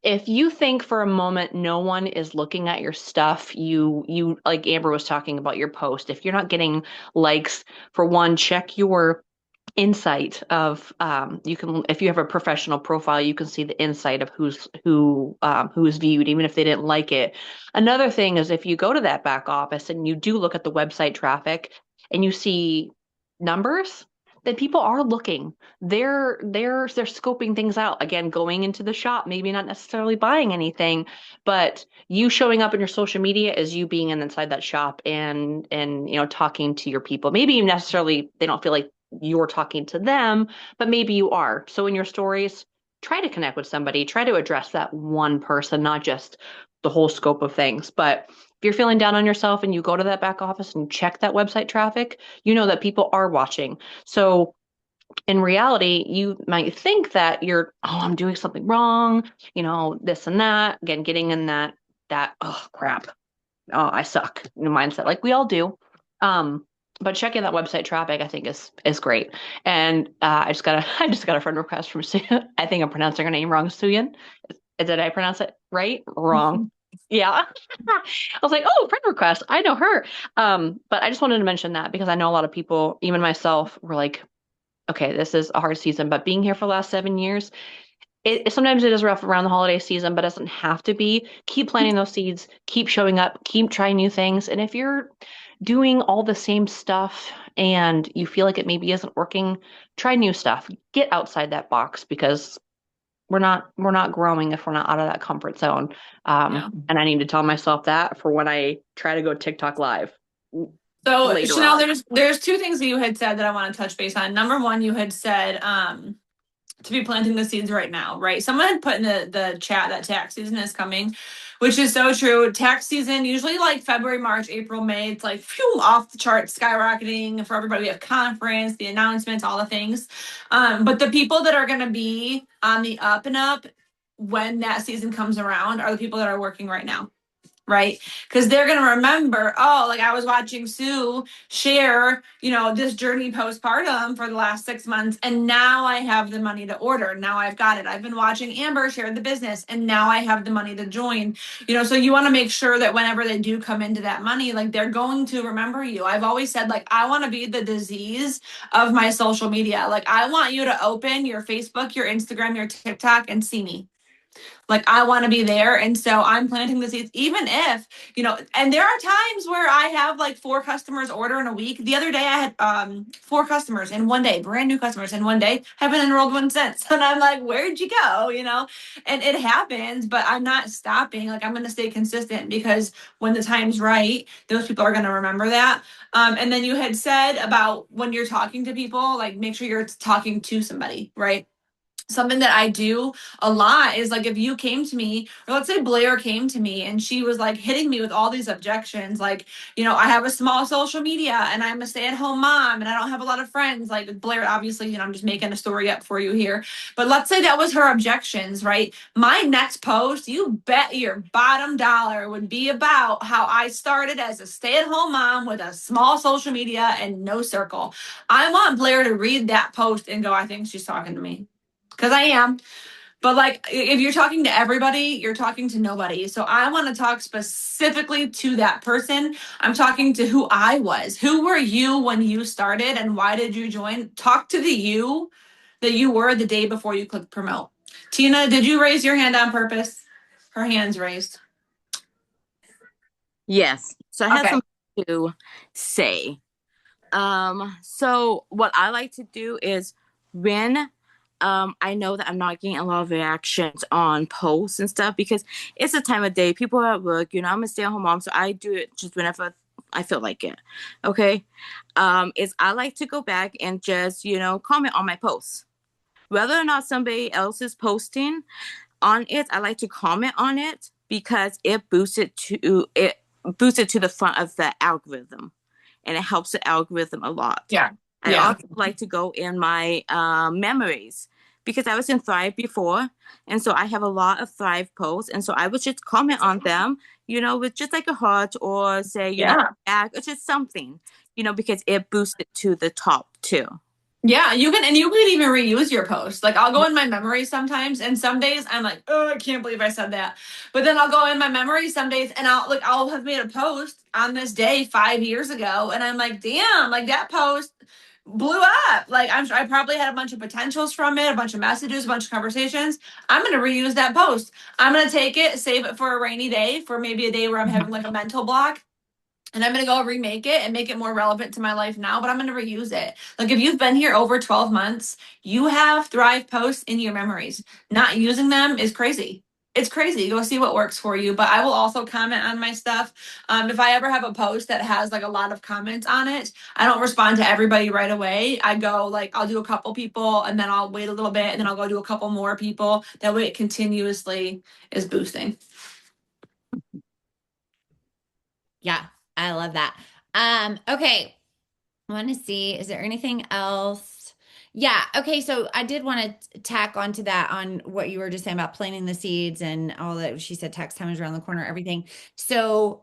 if you think for a moment no one is looking at your stuff, you like Amber was talking about your post. If you're not getting likes, for one, check your insight of you can, if you have a professional profile, you can see the insight of who's viewed, even if they didn't like it. Another thing is, if you go to that back office and you do look at the website traffic and you see numbers, then people are looking. They're scoping things out. Again, going into the shop, maybe not necessarily buying anything, but you showing up in your social media is you being inside that shop and talking to your people. Maybe necessarily they don't feel like you're talking to them, but maybe you are. So in your stories, try to connect with somebody, try to address that one person, not just the whole scope of things. But if you're feeling down on yourself and you go to that back office and check that website traffic, you know that people are watching. So in reality, you might think that I'm doing something wrong, this and that. Again, getting in that, oh crap, oh, I suck mindset, like we all do. But checking that website traffic, I think is great. And I just got a friend request from Sue. I think I'm pronouncing her name wrong. Suyan. Did I pronounce it right? Wrong. Yeah. I was like, oh, friend request. I know her. But I just wanted to mention that because I know a lot of people, even myself, were like, okay, this is a hard season, but being here for the last 7 years, sometimes it is rough around the holiday season, but it doesn't have to be. Keep planting those seeds, keep showing up, keep trying new things. And if you're doing all the same stuff and you feel like it maybe isn't working, try new stuff. Get outside that box because we're not growing if we're not out of that comfort zone. Yeah. And I need to tell myself that for when I try to go TikTok live So later Chanel, on. there's two things that you had said that I want to touch base on. Number one, you had said to be planting the seeds right now, right? Someone had put in the chat that tax season is coming, which is so true. Tax season, usually like February, March, April, May, it's like phew, off the charts, skyrocketing for everybody. We have conference, the announcements, all the things. But the people that are going to be on the up and up when that season comes around are the people that are working right now, right? Because they're going to remember, oh, like I was watching Sue share, this journey postpartum for the last 6 months, and now I have the money to order. Now I've got it. I've been watching Amber share the business, and now I have the money to join. So you want to make sure that whenever they do come into that money, like they're going to remember you. I've always said, like, I want to be the disease of my social media. Like, I want you to open your Facebook, your Instagram, your TikTok, and see me. Like I want to be there. And so I'm planting the seeds, even if, and there are times where I have like 4 customers order in a week. The other day I had 4 customers in one day, brand new customers in one day, haven't enrolled one since. And I'm like, where'd you go? And it happens, but I'm not stopping. Like I'm going to stay consistent because when the time's right, those people are going to remember that. And then you had said about when you're talking to people, like make sure you're talking to somebody, right? Something that I do a lot is like if you came to me, or let's say Blair came to me and she was like hitting me with all these objections, like, I have a small social media and I'm a stay-at-home mom and I don't have a lot of friends. Like Blair, obviously, I'm just making a story up for you here. But let's say that was her objections, right? My next post, you bet your bottom dollar would be about how I started as a stay-at-home mom with a small social media and no circle. I want Blair to read that post and go, I think she's talking to me. Because I am. But like, if you're talking to everybody, you're talking to nobody. So I want to talk specifically to that person. I'm talking to who I was. Who were you when you started and why did you join? Talk to the you that you were the day before you clicked promote. Teena, did you raise your hand on purpose? Her hand's raised. Yes. So I have Okay. something to say. So what I like to do is when I know that I'm not getting a lot of reactions on posts and stuff because it's a time of day. People are at work, I'm a stay-at-home mom, so I do it just whenever I feel like it. Okay. Is I like to go back and just, comment on my posts. Whether or not somebody else is posting on it, I like to comment on it because it boosts it to the front of the algorithm, and it helps the algorithm a lot. Yeah. I Yeah. also like to go in my memories because I was in Thrive before, and so I have a lot of Thrive posts, and so I would just comment on them, with just like a heart or say, Yeah. back or just something, because it boosts it to the top too. Yeah, you can even reuse your post. Like I'll go in my memory sometimes, and some days I'm like, oh, I can't believe I said that. But then I'll go in my memory some days, and I'll have made a post on this day 5 years ago, and I'm like, damn, like that post blew up. Like I'm sure I probably had a bunch of potentials from it, a bunch of messages, a bunch of conversations. I'm gonna reuse that post. I'm gonna take it, save it for a rainy day, for maybe a day where I'm having like a mental block, and I'm gonna go remake it and make it more relevant to my life now, but I'm gonna reuse it. Like if you've been here over 12 months, you have Thrive posts in your memories. Not using them is crazy. It's crazy. Go see what works for you. But I will also comment on my stuff. If I ever have a post that has like a lot of comments on it, I don't respond to everybody right away. I go like I'll do a couple people and then I'll wait a little bit and then I'll go do a couple more people. That way it continuously is boosting. Yeah, I love that. Okay. I want to see, is there anything else? Yeah, okay, so I did want to tack onto that on what you were just saying about planting the seeds and all that. She said tax time is around the corner, everything. So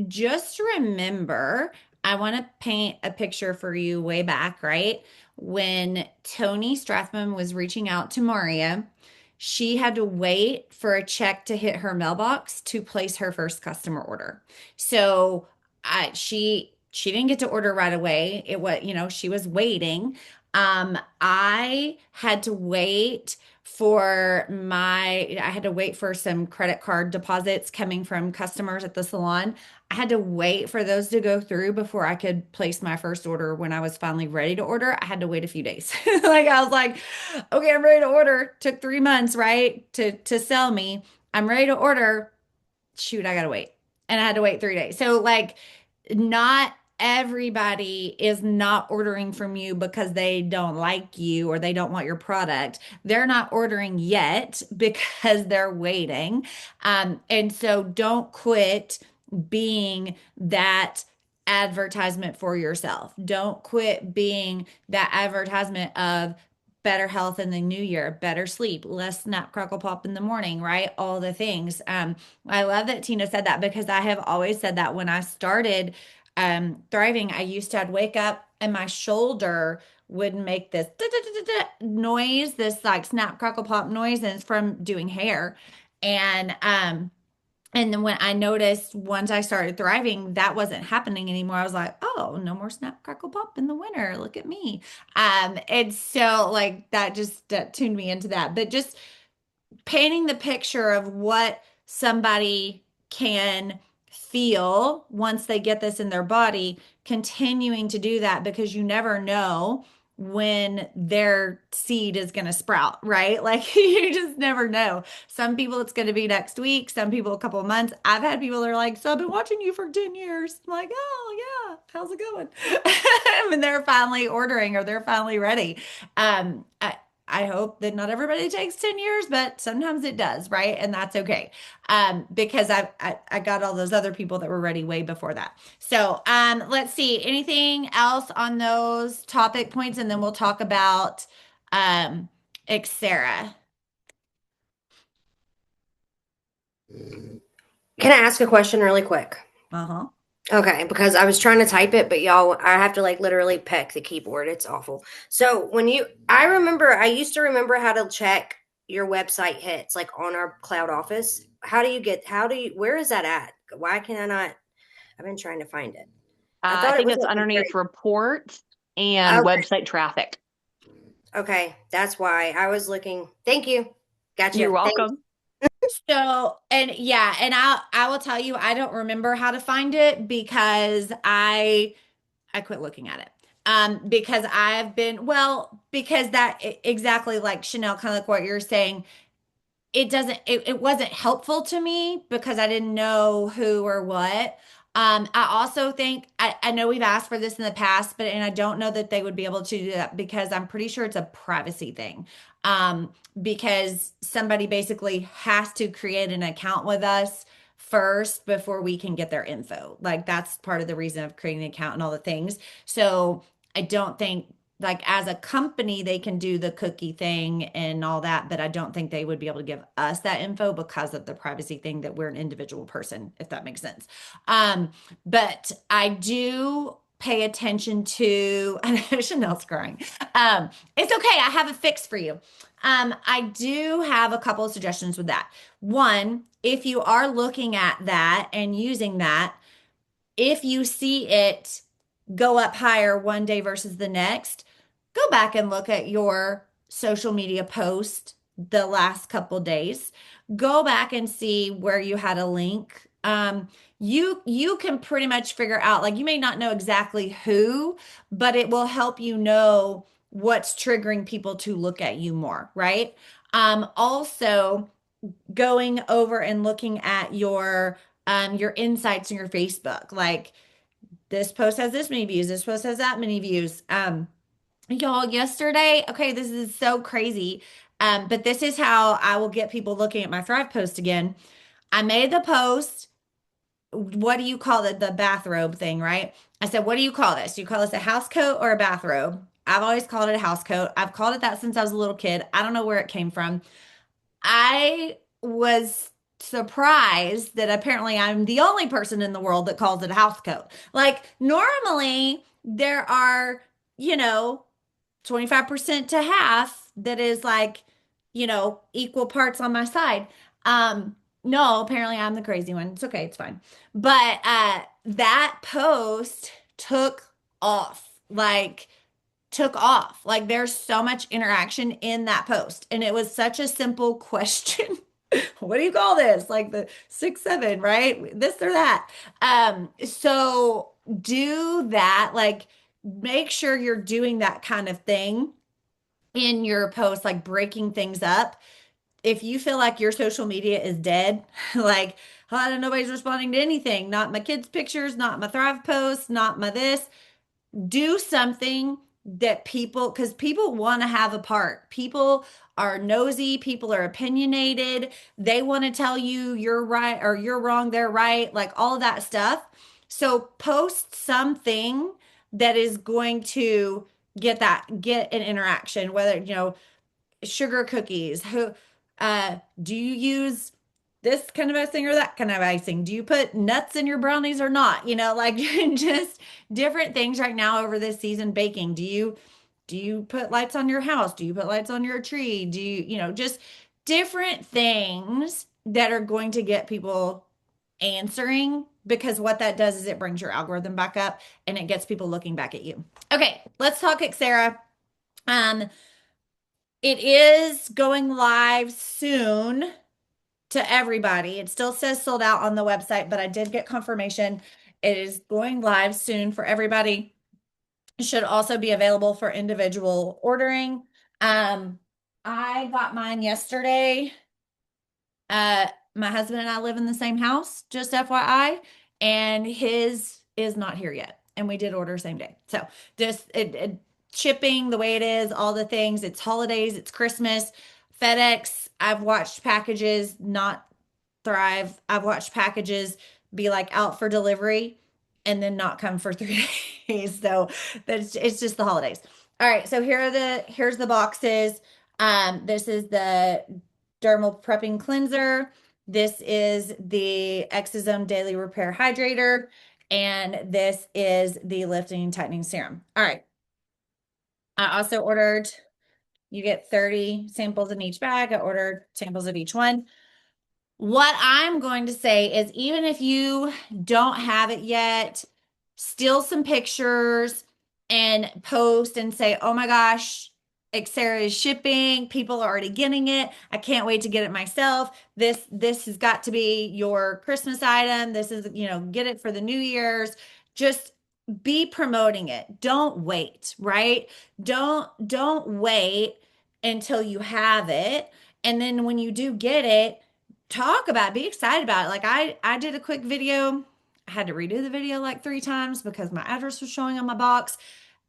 just remember, I want to paint a picture for you way back, right? When Tony Strathman was reaching out to Maria, she had to wait for a check to hit her mailbox to place her first customer order. So she didn't get to order right away. It was, she was waiting. I had to wait I had to wait for some credit card deposits coming from customers at the salon. I had to wait for those to go through before I could place my first order. When I was finally ready to order, I had to wait a few days. Like I was like, okay, I'm ready to order. Took 3 months, right? To sell me. I'm ready to order. Shoot, I gotta wait. And I had to wait 3 days. So like not everybody is not ordering from you because they don't like you or they don't want your product. They're not ordering yet because they're waiting. And so don't quit being that advertisement for yourself. Don't quit being that advertisement of better health in the new year, better sleep, less snap, crackle, pop in the morning, right? All the things. I love that Teena said that because I have always said that when I started thriving, I used to, I'd wake up and my shoulder would make this noise, this like snap, crackle, pop noise, and it's from doing hair. And and then when I noticed once I started thriving, that wasn't happening anymore. I was like, oh, no more snap, crackle, pop in the winter. Look at me. And so like that just tuned me into that. But just painting the picture of what somebody can feel once they get this in their body, continuing to do that because you never know when their seed is going to sprout, right? Like you just never know. Some people it's going to be next week, some people a couple of months. I've had people that are like, so I've been watching you for 10 years. I'm like, oh yeah, how's it going? And they're finally ordering or they're finally ready. I hope that not everybody takes 10 years, but sometimes it does, right? And that's okay. Because I got all those other people that were ready way before that. So let's see. Anything else on those topic points? And then we'll talk about Xera. Can I ask a question really quick? Uh-huh. Okay, because I was trying to type it, but y'all, I have to like literally peck the keyboard. It's awful. So I used to remember how to check your website hits like on our cloud office. Where is that at? Why can I not? I've been trying to find it. I I thought it think was it's like underneath reports and okay. website traffic. Okay, that's why I was looking. Thank you. You're Gotcha. Thanks. welcome. So, and yeah, and I will tell you, I don't remember how to find it because I quit looking at it. Because I've been, well, because exactly like Chanel, kind of like what you're saying, it wasn't helpful to me because I didn't know who or what. I also think I know we've asked for this in the past, but and I don't know that they would be able to do that because I'm pretty sure it's a privacy thing. Because somebody basically has to create an account with us first before we can get their info. Like that's part of the reason of creating an account and all the things. So I don't think like as a company they can do the cookie thing and all that, but I don't think they would be able to give us that info because of the privacy thing that we're an individual person, if that makes sense. But I do pay attention to, Chanel's crying. It's okay. I have a fix for you. I do have a couple of suggestions with that. One, if you are looking at that and using that, if you see it go up higher one day versus the next, go back and look at your social media post the last couple days. Go back and see where you had a link. You can pretty much figure out, like you may not know exactly who, but it will help you know what's triggering people to look at you more, right? Also going over and looking at your insights in your Facebook, like this post has this many views, this post has that many views. Y'all, yesterday, okay, this is so crazy. But this is how I will get people looking at my Thrive post again. I made the post. What do you call it? The bathrobe thing, right? I said, what do you call this? Do you call this a house coat or a bathrobe? I've always called it a house coat. I've called it that since I was a little kid. I don't know where it came from. I was surprised that apparently I'm the only person in the world that calls it a house coat. Like normally there are, you know, 25% to half that is like, equal parts on my side. No, apparently I'm the crazy one. It's okay, it's fine. But that post off. Like took off. Like there's so much interaction in that post. And it was such a simple question. What do you call this? Like the 6, 7, right? This or that. So do that. Like make sure you're doing that kind of thing in your post, like breaking things up. If you feel like your social media is dead, like, oh, I don't know, nobody's responding to anything, not my kids' pictures, not my Thrive posts, not my this, do something that people, because people want to have a part. People are nosy, people are opinionated. They want to tell you you're right or you're wrong, they're right, like all of that stuff. So post something that is going to get an interaction, whether, sugar cookies. Who do you use this kind of icing or that kind of icing? Do you put nuts in your brownies or not? Like just different things right now over this season baking. Do you put lights on your house? Do you put lights on your tree? Do just different things that are going to get people answering, because what that does is it brings your algorithm back up and it gets people looking back at you. Okay, let's talk Xera. It is going live soon to everybody. It still says sold out on the website, but I did get confirmation. It is going live soon for everybody. It should also be available for individual ordering. I got mine yesterday. My husband and I live in the same house, just FYI, and his is not here yet. And we did order same day. So just shipping the way it is, all the things. It's holidays, it's Christmas. FedEx, I've watched packages not thrive. I've watched packages be like out for delivery and then not come for 3 days. So it's just the holidays. All right, so here's the boxes. This is the dermal prepping cleanser. This is the Exosome Daily Repair Hydrator. And this is the lifting and tightening serum. All right. I also ordered, you get 30 samples in each bag. I ordered samples of each one. What I'm going to say is, even if you don't have it yet, steal some pictures and post and say, oh my gosh, Xera is shipping. People are already getting it. I can't wait to get it myself. This has got to be your Christmas item. This is, get it for the New Year's. Just be promoting it. Don't wait, right? Don't wait until you have it. And then when you do get it, talk about it, be excited about it. Like I did a quick video I had to redo the video like 3 times because my address was showing on my box.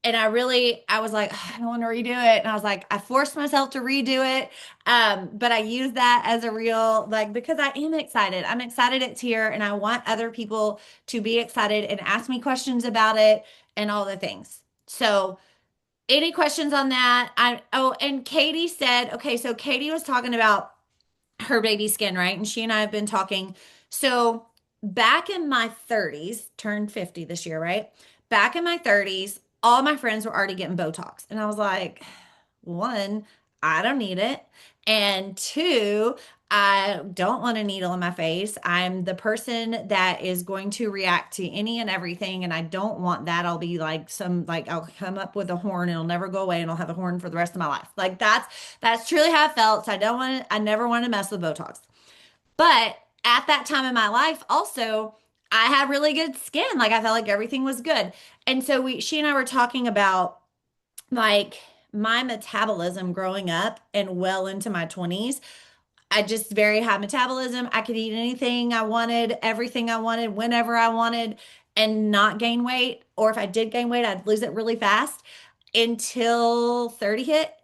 And I was like, I don't want to redo it. And I was like, I forced myself to redo it. But I use that as a real, like, because I am excited. I'm excited it's here and I want other people to be excited and ask me questions about it and all the things. So, any questions on that? And Katie said, okay, so Katie was talking about her baby skin, right? And she and I have been talking. So back in my 30s, turned 50 this year, right? Back in my 30s, all my friends were already getting Botox. And I was like, one, I don't need it. And two, I don't want a needle in my face. I'm the person that is going to react to any and everything. And I don't want that. I'll be like I'll come up with a horn and it'll never go away and I'll have a horn for the rest of my life. Like that's truly how I felt. So I never want to mess with Botox. But at that time in my life, also, I had really good skin. Like I felt like everything was good. And so she and I were talking about like my metabolism growing up and well into my 20s. I just very high metabolism. I could eat anything I wanted, everything I wanted, whenever I wanted, and not gain weight. Or if I did gain weight, I'd lose it really fast until 30 hit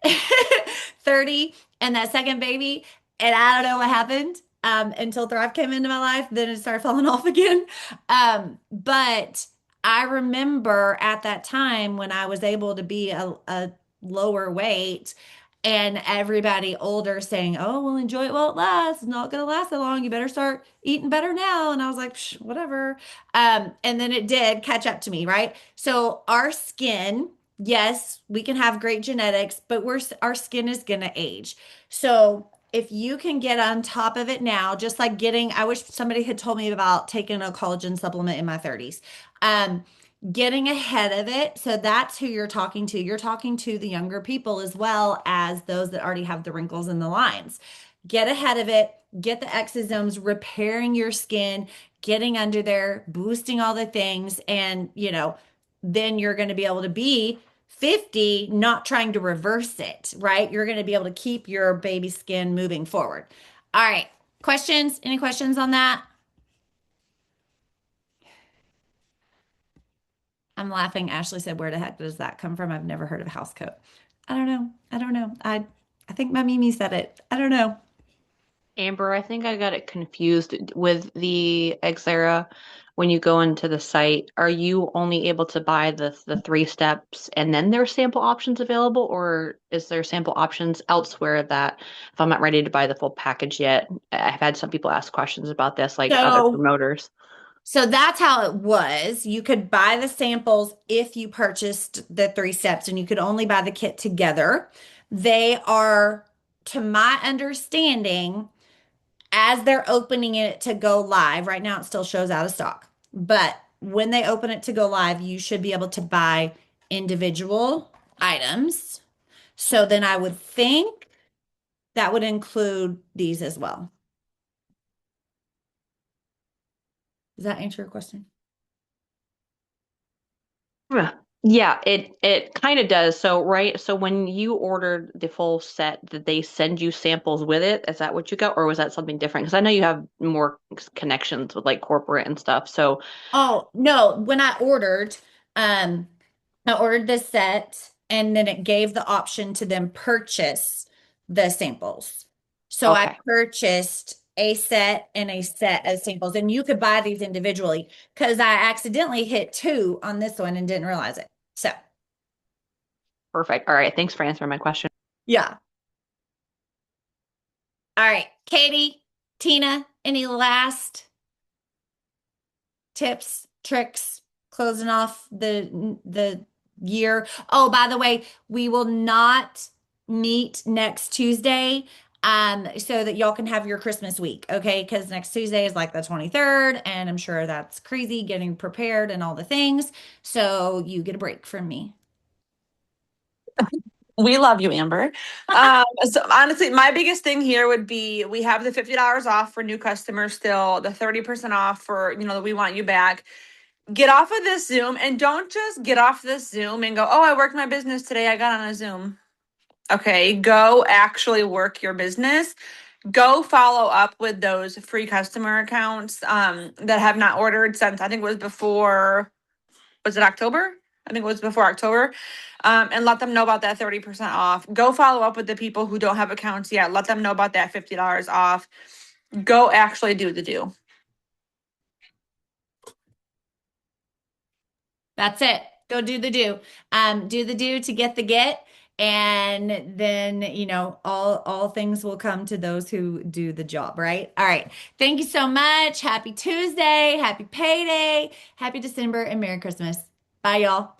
30 and that second baby. And I don't know what happened until Thrive came into my life. Then it started falling off again. But I remember at that time when I was able to be a lower weight and everybody older saying, oh, well, enjoy it while it lasts. It's not going to last that long. You better start eating better now. And I was like, whatever. And then it did catch up to me, right? So our skin, yes, we can have great genetics, but our skin is going to age. So if you can get on top of it now, just like I wish somebody had told me about taking a collagen supplement in my 30s. Getting ahead of it. So that's who you're talking to. You're talking to the younger people as well as those that already have the wrinkles and the lines. Get ahead of it, get the exosomes, repairing your skin, getting under there, boosting all the things. And, then you're going to be able to be 50, not trying to reverse it, right? You're going to be able to keep your baby skin moving forward. All right. Questions? Any questions on that? I'm laughing. Ashley said, where the heck does that come from? I've never heard of a house coat. I don't know. I don't know. I think my Mimi said it. I don't know. Amber, I think I got it confused with the Xera. When you go into the site, are you only able to buy the 3 steps and then there's sample options available, or is there sample options elsewhere that if I'm not ready to buy the full package yet? I've had some people ask questions about this, like other So, promoters. so that's how it was. You could buy the samples if you purchased the 3 steps, and you could only buy the kit together. They are, to my understanding, as they're opening it to go live, right now it still shows out of stock. But when they open it to go live, you should be able to buy individual items. So then I would think that would include these as well. Does that answer your question? Yeah, it kind of does. So, right, so when you ordered the full set, did they send you samples with it? Is that what you got, or was that something different? Because I know you have more connections with like corporate and stuff. So, Oh, no, when um, I ordered this set and then it gave the option to then purchase the samples. So I okay, purchased a set and a set of samples, and you could buy these individually because I accidentally hit 2 on this one and didn't realize it. So, perfect. All right, thanks for answering my question. yeah. All right, Katie, Teena, any last tips, tricks, closing off the year? Oh, by the way, we will not meet next Tuesday so that y'all can have your Christmas week, okay? Because next Tuesday is like the 23rd, and I'm sure that's crazy getting prepared and all the things. So you get a break from me. We love you, Amber. So honestly, my biggest thing here would be we have the $50 off for new customers still, the 30% off for, the We Want You Back. Get off of this Zoom and don't just get off this Zoom and go, oh, I worked my business today. I got on a Zoom. Okay, go actually work your business. go follow up with those free customer accounts that have not ordered since I think it was before, was it October? I think it was before October. And let them know about that 30% off. Go follow up with the people who don't have accounts yet. Let them know about that $50 off. Go actually do the do. That's it. Go do the do. Do the do to get the get. And then, all things will come to those who do the job, right? All right. Thank you so much. Happy Tuesday. Happy payday. Happy December and Merry Christmas. Bye, y'all.